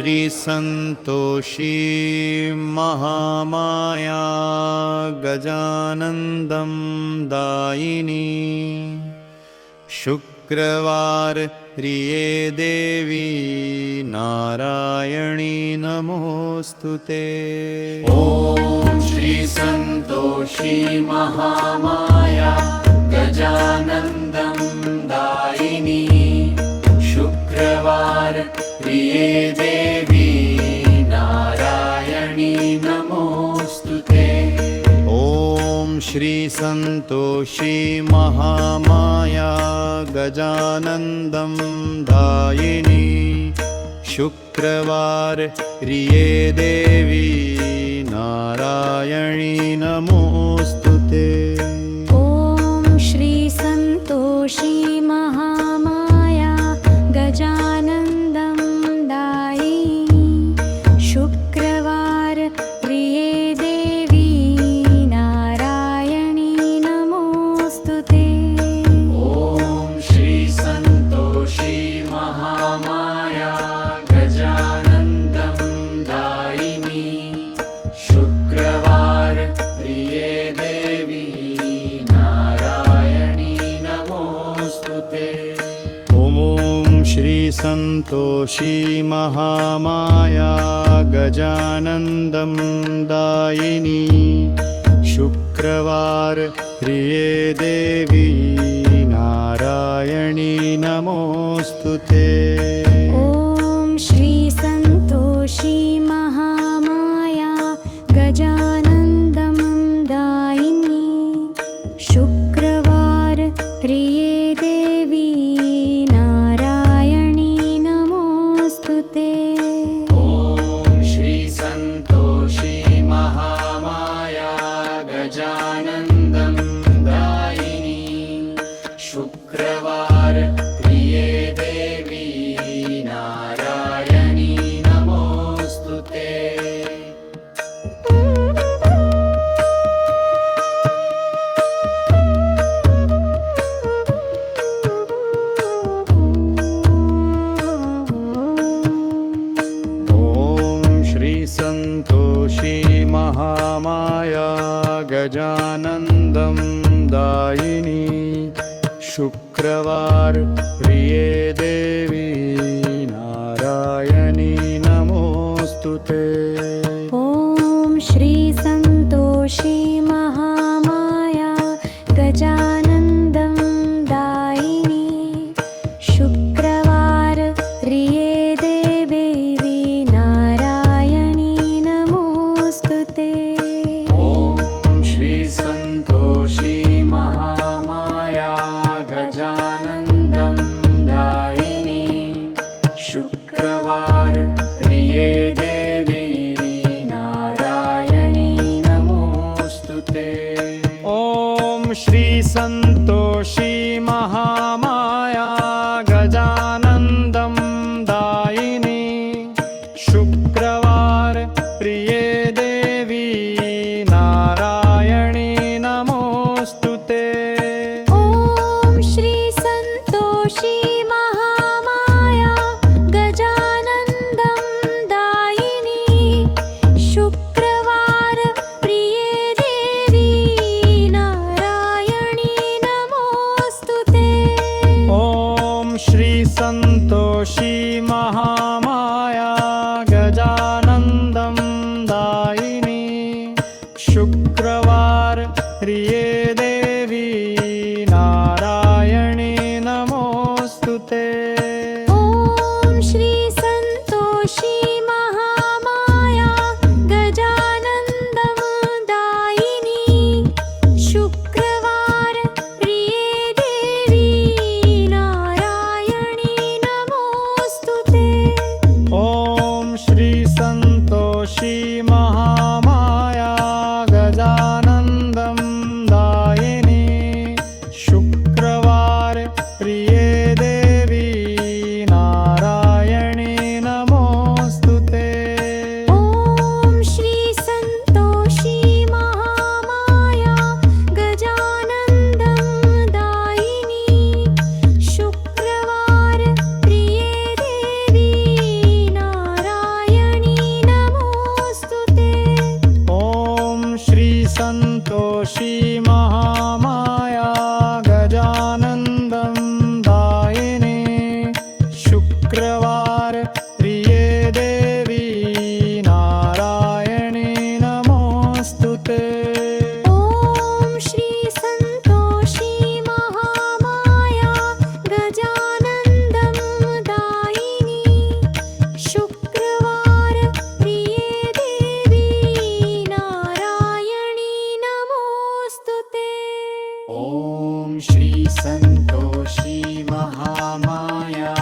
श्रीसन्तोषी महामाया गजानन्दं दायिनी शुक्रवार प्रिये देवी नारायणी नमोस्तुते। ॐ श्री सन्तोषी महामाया गजानन्दं दायिनी शुक्रवार प्रिये देवी नारायणी नमोस्तुते। ॐ श्री सन्तोषी महामाया गजानन्दं दायिनी शुक्रवार प्रिये देवी नारायणी नमोस्तुते। ॐ श्री सन्तोषी महामाया गजानन्दं दायिनी शुक्रवार प्रिये देवी नारायणी नमोस्तुते। ॐ श्री सन्तोषी महामाया गजानन्दं दायिनी शुक्रवार प्रिये देवी नारायणी नमोस्तुते। ॐ श्री सन्तोषी महामाया गजानन्दं दायिनी शुक्रवार प्रिये देवी नारायणी नमोस्तुते। ॐ श्री सन्तोषी महामाया गजानन्दं दायिनी शुक्रवार प्रिये देवी नारायणी नमोस्तुते। ॐ श्री सन्तोषी महामाया गजानन्दं दायिनी शुक्रवार प्रिये देवी नारायणी नमोस्तुते। ॐ श्री सन्तोषी महामाया गजानन्दं दायिनी शुक्रवार प्रिये देवी नारायणी नमोस्तुते। ॐ श्री सन्तोषी महामाया गजानन्दं दायिनी शुक्रवार प्रिये देवी नारायणी नमोस्तुते। ॐ श्री सन्तोषी महामाया गजानन्दं दायिनी शुक्रवार प्रिये देवी नारायणी नमोस्तुते। ॐ श्री सन्तोषी महामाया गजानन्दं दायिनी शुक्रवार प्रिये देवी नारायणी नमोस्तुते। ॐ श्री सन्तोषी महामाया गजानन्दं दायिनी शुक्रवार प्रिये देवी नारायणी नमोस्तुते। ॐ श्री सन्तोषी महामाया गजानन्दं दायिनी शुक्रवार प्रिये देवी नारायणी नमोस्तुते। ॐ श्री सन्तोषी महामाया गजानन्दं दायिनी शुक्रवार प्रिये देवी नारायणी नमोस्तुते। ॐ श्री सन्तोषी महामाया गजानन्दं दायिनी सन्तोषी महामाया गजानन्दं दायिने शुक्रवार प्रिये देवी नारायणी नमोऽस्तुते ॐ श्री सन्तोषी महामाया गजानन्दं दायिनी शुक्रवार प्रिये देवी नारायणी नमोऽस्तुते ॐ श्री सन्तोषी महामाया